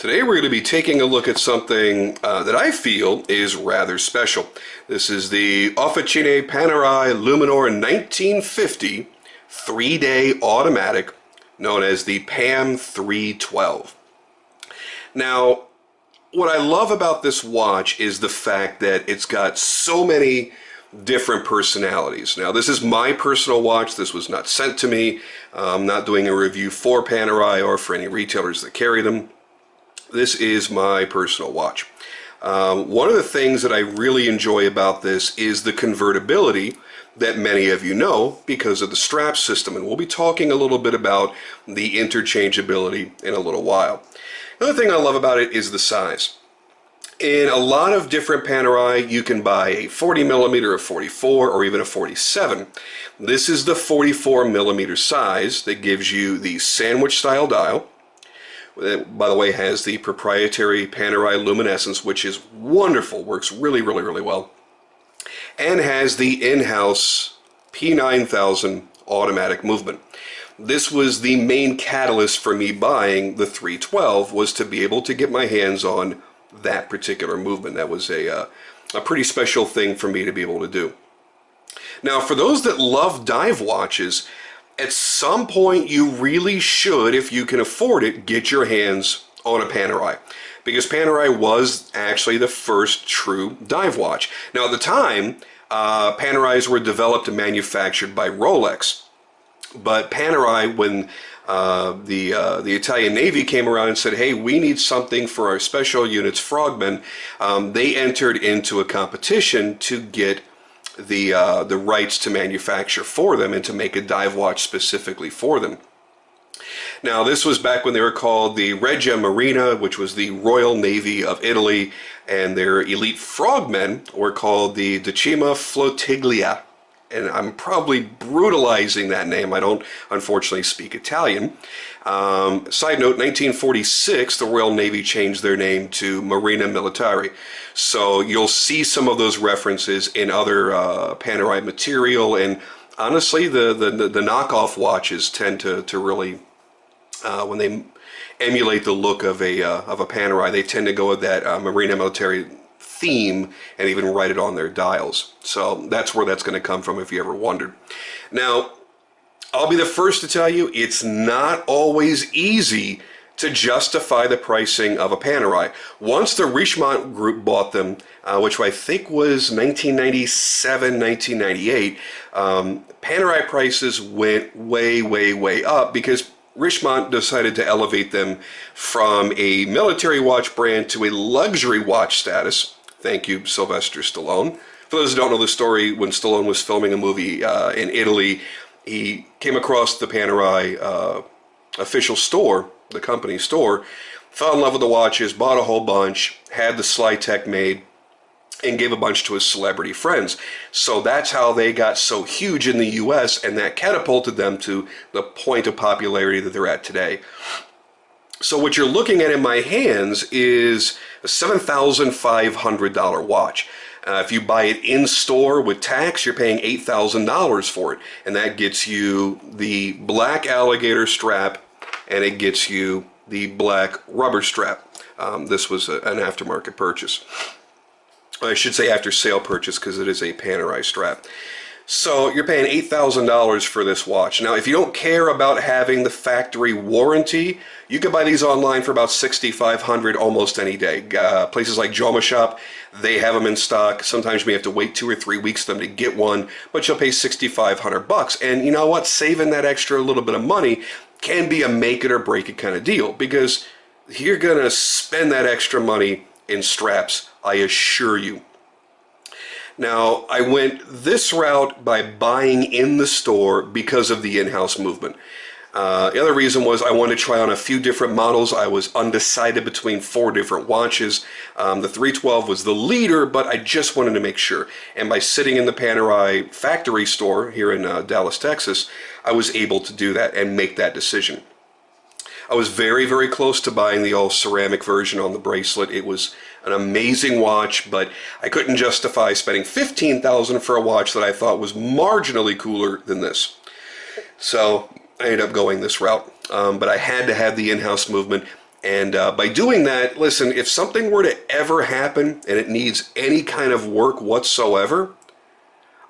Today we're going to be taking a look at something that I feel is rather special. This is the Officine Panerai Luminor 1950 3-day automatic known as the PAM00312. Now, what I love about this watch is the fact that it's got so many different personalities. Now, this is my personal watch. This was not sent to me. I'm not doing a review for Panerai or for any retailers that carry them. This is my personal watch. One of the things that I really enjoy about this is the convertibility that many of you know because of the strap system, and we'll be talking a little bit about the interchangeability in a little while. Another thing I love about it is the size. In a lot of different Panerai, you can buy a 40 millimeter, a 44, or even a 47. This is the 44 millimeter size that gives you the sandwich style dial. It, by the way, has the proprietary Panerai luminescence, which is wonderful, works really well, and has the in-house P9000 automatic movement. This was the main catalyst for me buying the 312, was to be able to get my hands on that particular movement. That was a pretty special thing for me to be able to do. Now, for those that love dive watches, at some point you really should, if you can afford it, get your hands on a Panerai, because Panerai was actually the first true dive watch. Now, at the time, Panerais were developed and manufactured by Rolex, but Panerai, when the Italian Navy came around and said, hey, we need something for our special units frogmen, they entered into a competition to get the rights to manufacture for them and to make a dive watch specifically for them. Now, this was back when they were called the Regia Marina, which was the Royal Navy of Italy, and their elite frogmen were called the Decima Flottiglia. And I'm probably brutalizing that name. I don't, unfortunately, speak Italian. Side note, 1946, the Royal Navy changed their name to Marina Militare. So you'll see some of those references in other Panerai material. And honestly, the knockoff watches tend to really, when they emulate the look of a Panerai, they tend to go with that Marina Militare theme and even write it on their dials. So that's where that's going to come from if you ever wondered. Now, I'll be the first to tell you, it's not always easy to justify the pricing of a Panerai. Once the Richemont group bought them, which I think was 1997, 1998, Panerai prices went way up because Richemont decided to elevate them from a military watch brand to a luxury watch status. Thank you, Sylvester Stallone. For those who don't know the story, when Stallone was filming a movie in Italy, he came across the Panerai official store, the company store, fell in love with the watches, bought a whole bunch, had the Slytech made, and gave a bunch to his celebrity friends. So that's how they got so huge in the US, and that catapulted them to the point of popularity that they're at today. So what you're looking at in my hands is a $7,500 watch. If you buy it in store with tax, you're paying $8,000 for it. And that gets you the black alligator strap, and it gets you the black rubber strap. This was an aftermarket purchase. I should say after sale purchase, because it is a Panerai strap. So you're paying $8,000 for this watch. Now, if you don't care about having the factory warranty, you can buy these online for about $6,500 almost any day. Places like Joma Shop, they have them in stock. Sometimes you may have to wait 2 or 3 weeks for them to get one, but you'll pay $6,500. And you know what? Saving that extra little bit of money can be a make it or break it kind of deal, because you're going to spend that extra money in straps, I assure you. Now, I went this route by buying in the store because of the in-house movement. The other reason was I wanted to try on a few different models. I was undecided between 4 different watches. The 312 was the leader, but I just wanted to make sure. And by sitting in the Panerai factory store here in Dallas, Texas, I was able to do that and make that decision. I was very close to buying the all-ceramic version on the bracelet. It was an amazing watch, but I couldn't justify spending $15,000 for a watch that I thought was marginally cooler than this. So I ended up going this route. But I had to have the in-house movement. And by doing that, listen, if something were to ever happen and it needs any kind of work whatsoever,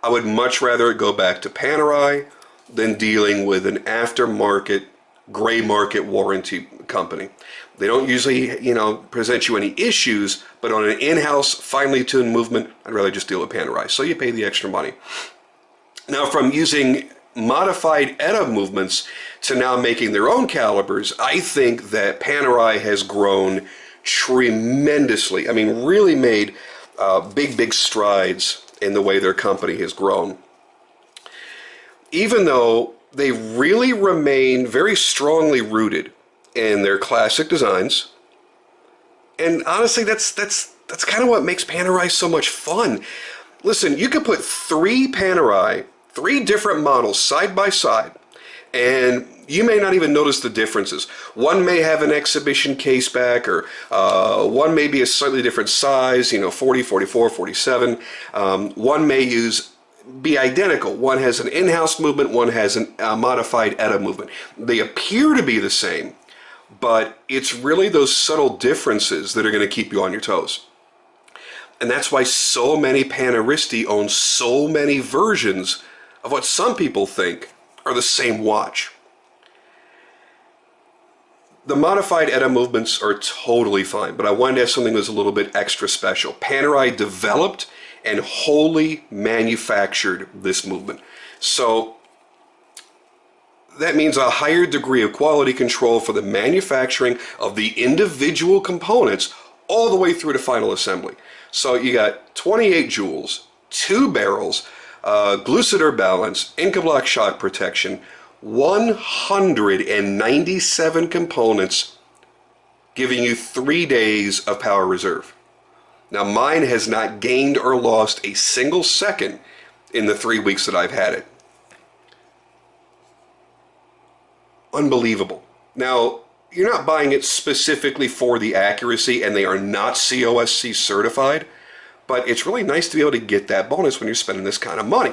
I would much rather it go back to Panerai than dealing with an aftermarket, gray market warranty company. They don't usually, present you any issues, but on an in-house, finely tuned movement, I'd rather just deal with Panerai. So you pay the extra money. Now, from using modified ETA movements to now making their own calibers, I think that Panerai has grown tremendously. I mean, really made big strides in the way their company has grown. Even though they really remain very strongly rooted in their classic designs, and honestly, that's kind of what makes Panerai so much fun. Listen, you could put three Panerai, three different models side by side, and you may not even notice the differences. One may have an exhibition caseback, or one may be a slightly different size, 40, 44, 47. One may be identical. One has an in-house movement, one has a modified ETA movement. They appear to be the same, but it's really those subtle differences that are going to keep you on your toes. And that's why so many Paneristi own so many versions of what some people think are the same watch. The modified ETA movements are totally fine, but I wanted to have something that was a little bit extra special. Panerai developed and wholly manufactured this movement. So that means a higher degree of quality control for the manufacturing of the individual components all the way through to final assembly. So you got 28 jewels, 2 barrels, Glucidator balance, Inca block shock protection, 197 components, giving you 3 days of power reserve. Now mine has not gained or lost a single second in the 3 weeks that I've had it. Unbelievable. Now, you're not buying it specifically for the accuracy, and they are not COSC certified, but it's really nice to be able to get that bonus when you're spending this kind of money.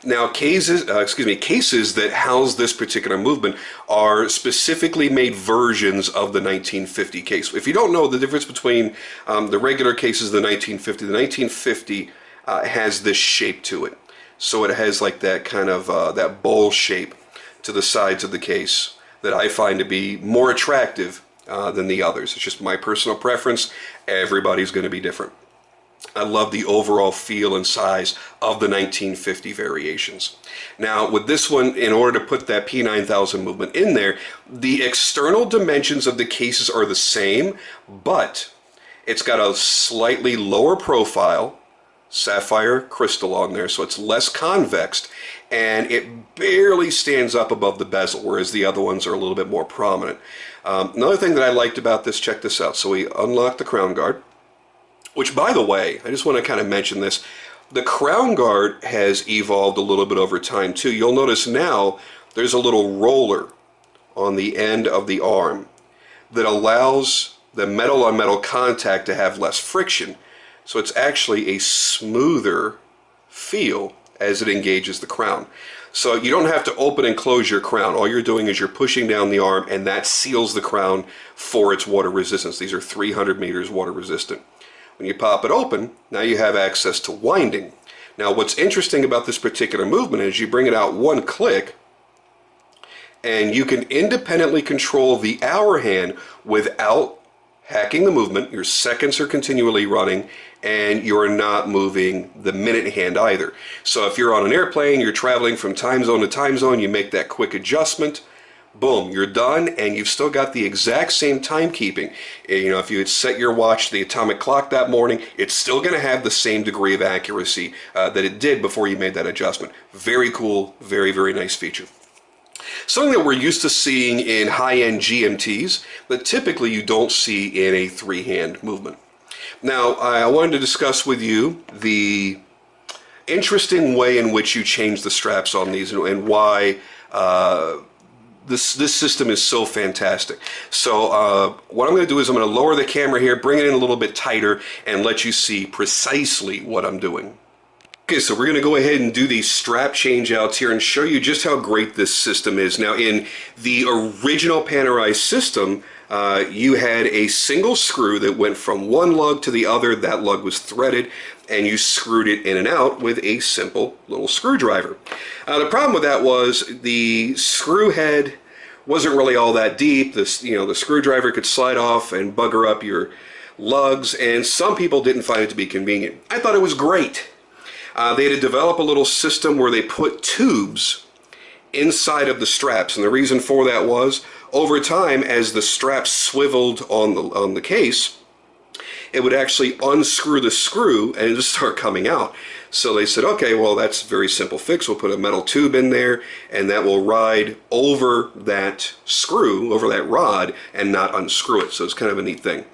Now, cases that house this particular movement are specifically made versions of the 1950 case. If you don't know the difference between the regular cases of the 1950 has this shape to it. So it has like that kind of that bowl shape to the sides of the case that I find to be more attractive than the others. It's just my personal preference. Everybody's going to be different. I love the overall feel and size of the 1950 variations. Now, with this one, in order to put that P9000 movement in there, the external dimensions of the cases are the same, but it's got a slightly lower profile, sapphire crystal on there, so it's less convexed, and it barely stands up above the bezel, whereas the other ones are a little bit more prominent. Another thing that I liked about this, check this out. So we unlock the crown guard, which, by the way, I just want to kind of mention this. The crown guard has evolved a little bit over time too. You'll notice now there's a little roller on the end of the arm that allows the metal on metal contact to have less friction. So it's actually a smoother feel as it engages the crown. So you don't have to open and close your crown. All you're doing is you're pushing down the arm, and that seals the crown for its water resistance. These are 300 meters water resistant. When you pop it open, now you have access to winding. Now what's interesting about this particular movement is you bring it out one click, and you can independently control the hour hand without hacking the movement. Your seconds are continually running, and you're not moving the minute hand either. So if you're on an airplane, you're traveling from time zone to time zone, you make that quick adjustment, boom, you're done, and you've still got the exact same timekeeping. If you had set your watch to the atomic clock that morning, it's still going to have the same degree of accuracy that it did before you made that adjustment. Very cool, very, very nice feature. Something that we're used to seeing in high-end GMTs that typically you don't see in a three-hand movement. Now, I wanted to discuss with you the interesting way in which you change the straps on these and why this system is so fantastic. So what I'm going to do is I'm going to lower the camera here, bring it in a little bit tighter, and let you see precisely what I'm doing. Okay, so we're going to go ahead and do these strap change outs here and show you just how great this system is. Now, in the original Panerai system, you had a single screw that went from one lug to the other. That lug was threaded, and you screwed it in and out with a simple little screwdriver. The problem with that was the screw head wasn't really all that deep. The screwdriver could slide off and bugger up your lugs, and some people didn't find it to be convenient. I thought it was great. They had to develop a little system where they put tubes inside of the straps, and the reason for that was, over time, as the straps swiveled on the case, it would actually unscrew the screw and it would start coming out. So they said, okay, well, that's a very simple fix. We'll put a metal tube in there, and that will ride over that screw, over that rod, and not unscrew it. So it's kind of a neat thing.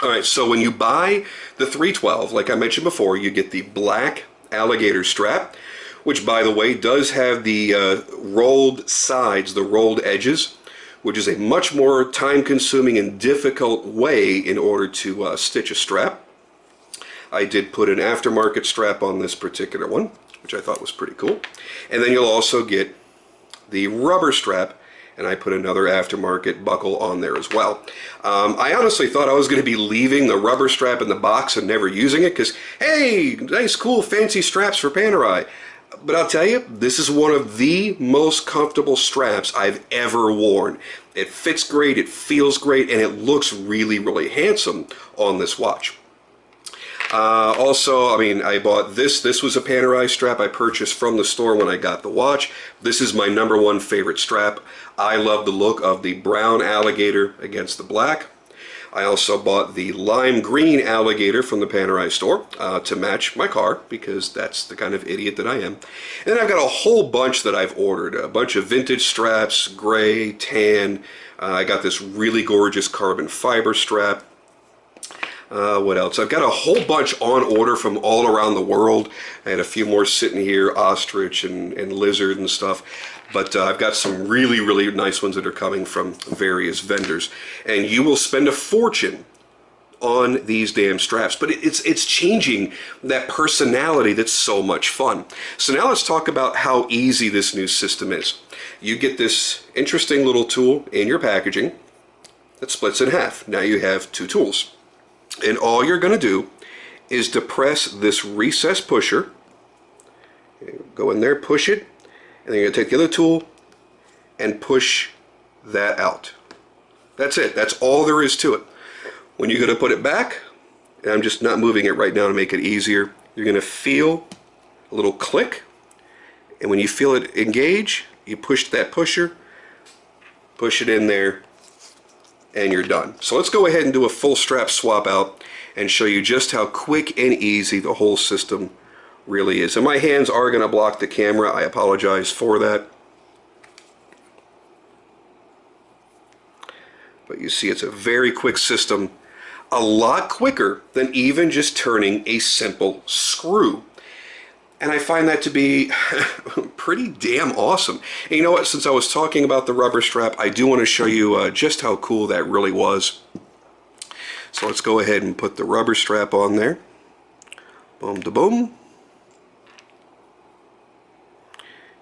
All right, so when you buy the 312, like I mentioned before, you get the black alligator strap, which, by the way, does have the rolled sides, the rolled edges, which is a much more time-consuming and difficult way in order to stitch a strap. I did put an aftermarket strap on this particular one, which I thought was pretty cool. And then you'll also get the rubber strap, and I put another aftermarket buckle on there as well. I honestly thought I was going to be leaving the rubber strap in the box and never using it because, hey, nice, cool, fancy straps for Panerai. But I'll tell you, this is one of the most comfortable straps I've ever worn. It fits great, it feels great, and it looks really, really handsome on this watch. Also, I mean, I bought this. This was a Panerai strap I purchased from the store when I got the watch. This is my #1 favorite strap. I love the look of the brown alligator against the black. I also bought the lime green alligator from the Panerai store to match my car, because that's the kind of idiot that I am. And then I've got a whole bunch that I've ordered. A bunch of vintage straps, gray, tan. I got this really gorgeous carbon fiber strap. What else? I've got a whole bunch on order from all around the world. I had a few more sitting here, ostrich and lizard and stuff. But I've got some really, really nice ones that are coming from various vendors. And you will spend a fortune on these damn straps. But it's changing that personality that's so much fun. So now let's talk about how easy this new system is. You get this interesting little tool in your packaging that splits in half. Now you have two tools. And all you're going to do is depress this recess pusher. Go in there, push it, and then you're going to take the other tool and push that out. That's it. That's all there is to it. When you're going to put it back, and I'm just not moving it right now to make it easier, you're going to feel a little click, and when you feel it engage, you push that pusher, push it in there, and you're done. So let's go ahead and do a full strap swap out and show you just how quick and easy the whole system really is. And my hands are going to block the camera. I apologize for that. But you see, it's a very quick system, a lot quicker than even just turning a simple screw. And I find that to be pretty damn awesome. And you know what, since I was talking about the rubber strap, I do want to show you just how cool that really was. So let's go ahead and put the rubber strap on there. Boom da boom.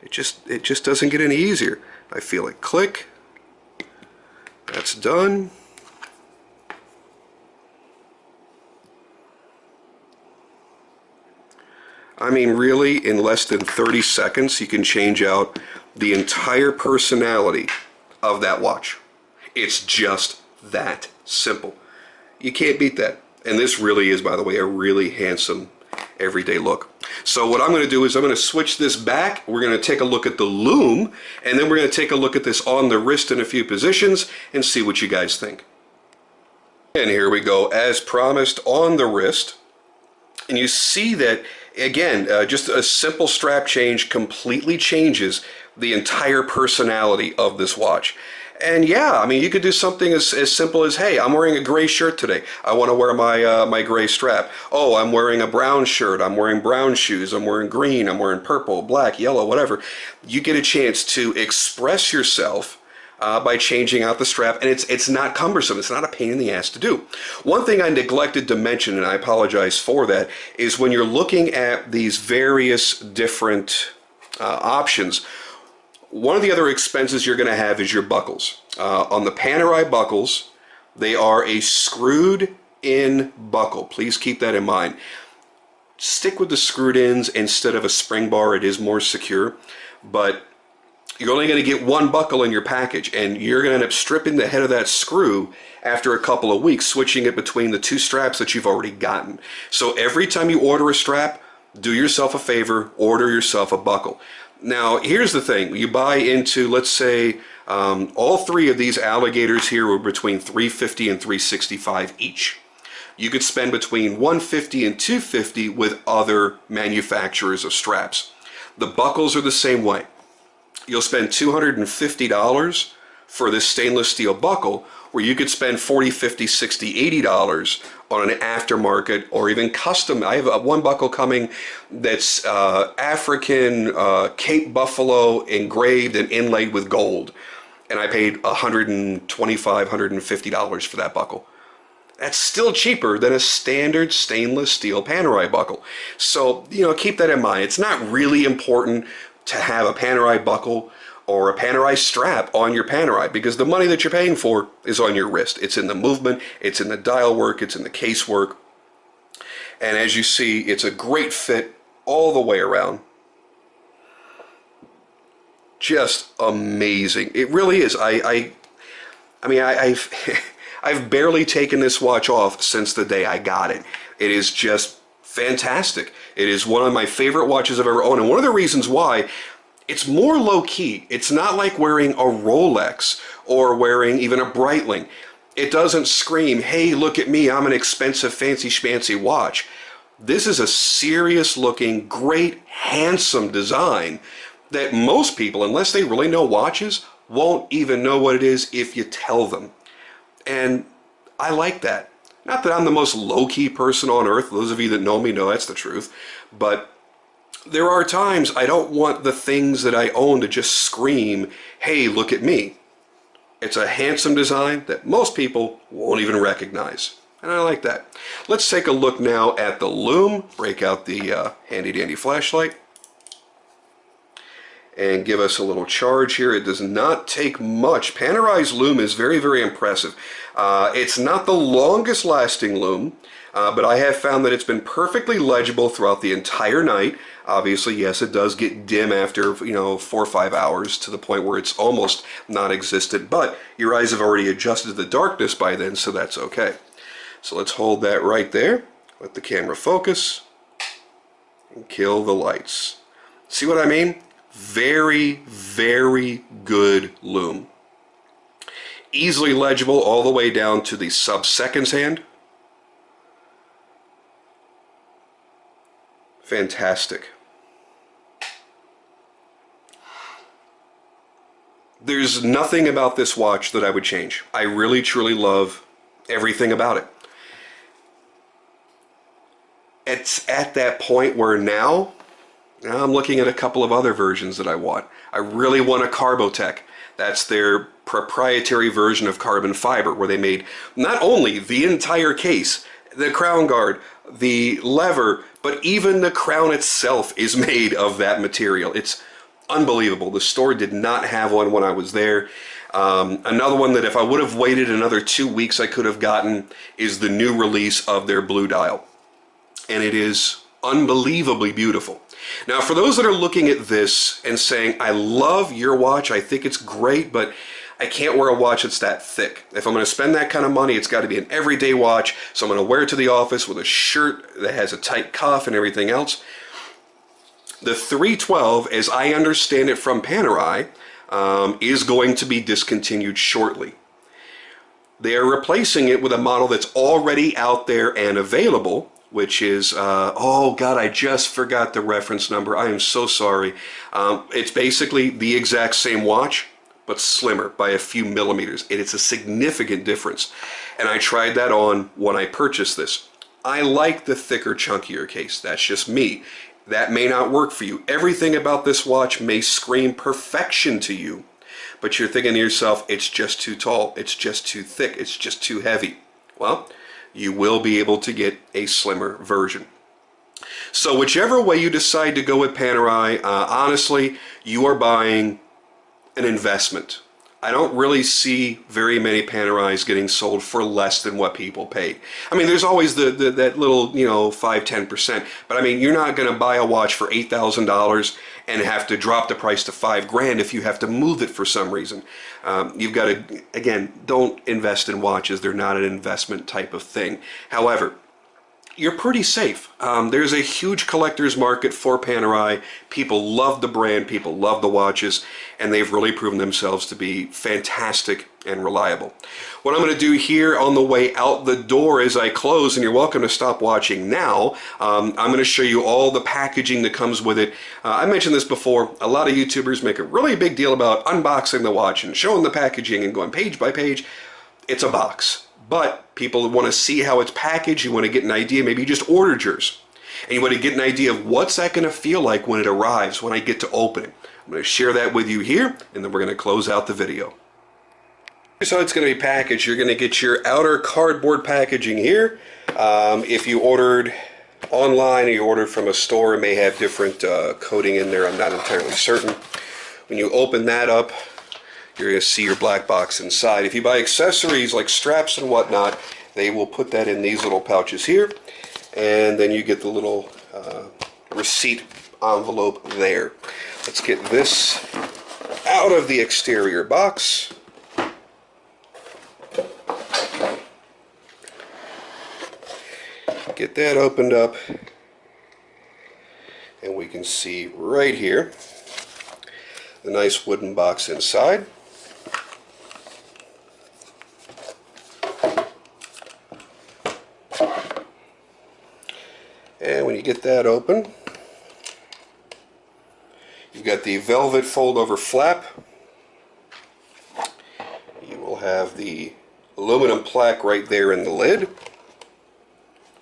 It just doesn't get any easier. I feel it click. That's done. I mean, really, in less than 30 seconds, you can change out the entire personality of that watch. It's just that simple. You can't beat that. And this really is, by the way, a really handsome everyday look. So what I'm going to do is I'm going to switch this back. We're going to take a look at the Loom, and then we're going to take a look at this on the wrist in a few positions and see what you guys think. And here we go, as promised, on the wrist. And you see that, again, just a simple strap change completely changes the entire personality of this watch. And yeah, I mean, you could do something as simple as, hey, I'm wearing a gray shirt today. I want to wear my my gray strap. Oh, I'm wearing a brown shirt. I'm wearing brown shoes. I'm wearing green. I'm wearing purple, black, yellow, whatever. You get a chance to express yourself by changing out the strap, and it's not cumbersome. It's not a pain in the ass to do. One thing I neglected to mention, and I apologize for that, is when you're looking at these various different options, one of the other expenses you're going to have is your buckles. On the Panerai buckles, They are a screwed in buckle. Please keep that in mind. Stick with the screwed ins instead of a spring bar. It is more secure, but you're only going to get one buckle in your package, and you're going to end up stripping the head of that screw after a couple of weeks, switching it between the two straps that you've already gotten. So every time you order a strap, do yourself a favor, order yourself a buckle. Now, here's the thing. You buy into, let's say, all three of these alligators here were between $350 and $365 each. You could spend between $150 and $250 with other manufacturers of straps. The buckles are the same way. You'll spend $250 for this stainless steel buckle, where you could spend $40, $50, $60, $80 on an aftermarket or even custom. I have one buckle coming that's African Cape Buffalo engraved and inlaid with gold, and I paid $125, $150 for that buckle. That's still cheaper than a standard stainless steel Panerai buckle. So, keep that in mind. It's not really important to have a Panerai buckle or a Panerai strap on your Panerai, because the money that you're paying for is on your wrist. It's in the movement, it's in the dial work, it's in the case work. And as you see, it's a great fit all the way around. Just amazing. It really is. I mean, I've barely taken this watch off since the day I got it. It is just fantastic. It is one of my favorite watches I've ever owned, and one of the reasons why, it's more low-key. It's not like wearing a Rolex or wearing even a Breitling. It doesn't scream, hey, look at me, I'm an expensive fancy schmancy watch. This is a serious-looking, great, handsome design that most people, unless they really know watches, won't even know what it is if you tell them. And I like that. Not that I'm the most low-key person on earth. Those of you that know me know that's the truth. But there are times I don't want the things that I own to just scream, hey, look at me. It's a handsome design that most people won't even recognize. And I like that. Let's take a look now at the Loom. Break out the handy-dandy flashlight and give us a little charge here. It does not take much. Panerai's Loom is very, very impressive. It's not the longest lasting Loom, but I have found that it's been perfectly legible throughout the entire night. Obviously, yes, it does get dim after, 4 or 5 hours to the point where it's almost non-existent, but your eyes have already adjusted to the darkness by then, so that's okay. So let's hold that right there. Let the camera focus and kill the lights. See what I mean? Very, very good Loom. Easily legible all the way down to the sub-seconds hand. Fantastic. There's nothing about this watch that I would change. I really, truly love everything about it. It's at that point where now I'm looking at a couple of other versions that I want. I really want a Carbotech. That's their proprietary version of carbon fiber, where they made not only the entire case, the crown guard, the lever, but even the crown itself is made of that material. It's unbelievable. The store did not have one when I was there. Another one that if I would have waited another 2 weeks I could have gotten is the new release of their blue dial. And it is unbelievably beautiful. Now, for those that are looking at this and saying, I love your watch, I think it's great, but I can't wear a watch that's that thick. If I'm going to spend that kind of money, it's got to be an everyday watch, so I'm going to wear it to the office with a shirt that has a tight cuff and everything else. The 312, as I understand it from Panerai, is going to be discontinued shortly. They are replacing it with a model that's already out there and available, which is, oh God, I just forgot the reference number. I am so sorry. It's basically the exact same watch, but slimmer by a few millimeters. It's a significant difference. And I tried that on when I purchased this. I like the thicker, chunkier case. That's just me. That may not work for you. Everything about this watch may scream perfection to you, but you're thinking to yourself, it's just too tall, it's just too thick, it's just too heavy. Well, you will be able to get a slimmer version. So whichever way you decide to go with Panerai, honestly, you are buying an investment. I don't really see very many Panerais getting sold for less than what people paid. I mean, there's always that little, 5-10%, but I mean, you're not going to buy a watch for $8,000 and have to drop the price to $5,000 if you have to move it for some reason. You've got to, again, don't invest in watches. They're not an investment type of thing. However, you're pretty safe. There's a huge collector's market for Panerai. People love the brand, people love the watches, and they've really proven themselves to be fantastic and reliable. What I'm going to do here on the way out the door as I close, and you're welcome to stop watching now, I'm going to show you all the packaging that comes with it. I mentioned this before, a lot of YouTubers make a really big deal about unboxing the watch and showing the packaging and going page by page. It's a box. But people want to see how it's packaged, you want to get an idea, maybe you just ordered yours, and you want to get an idea of what's that going to feel like when it arrives, when I get to open it. I'm going to share that with you here, and then we're going to close out the video. Here's how it's going to be packaged. You're going to get your outer cardboard packaging here. If you ordered online or you ordered from a store, it may have different coating in there, I'm not entirely certain. When you open that up, you're going to see your black box inside. If you buy accessories like straps and whatnot, they will put that in these little pouches here, and then you get the little receipt envelope there. Let's get this out of the exterior box. Get that opened up, and we can see right here the nice wooden box inside. And when you get that open, you've got the velvet fold-over flap. You will have the aluminum plaque right there in the lid,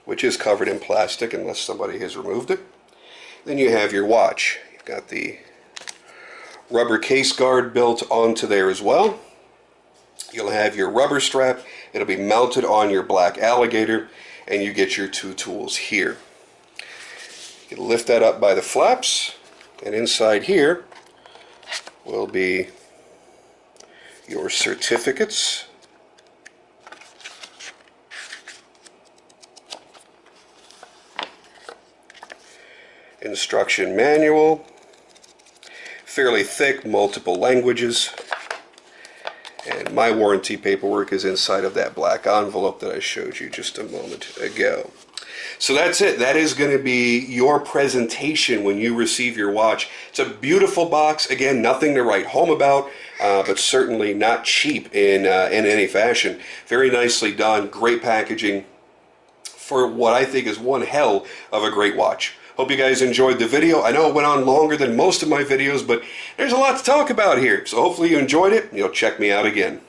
which is covered in plastic unless somebody has removed it. Then you have your watch. You've got the rubber case guard built onto there as well. You'll have your rubber strap. It'll be mounted on your black alligator, and you get your two tools here. You can lift that up by the flaps, and inside here will be your certificates, instruction manual, fairly thick, multiple languages, and my warranty paperwork is inside of that black envelope that I showed you just a moment ago. So that's it. That is going to be your presentation when you receive your watch. It's a beautiful box. Again, nothing to write home about, but certainly not cheap in any fashion. Very nicely done. Great packaging for what I think is one hell of a great watch. Hope you guys enjoyed the video. I know it went on longer than most of my videos, but there's a lot to talk about here. So hopefully you enjoyed it, and you'll check me out again.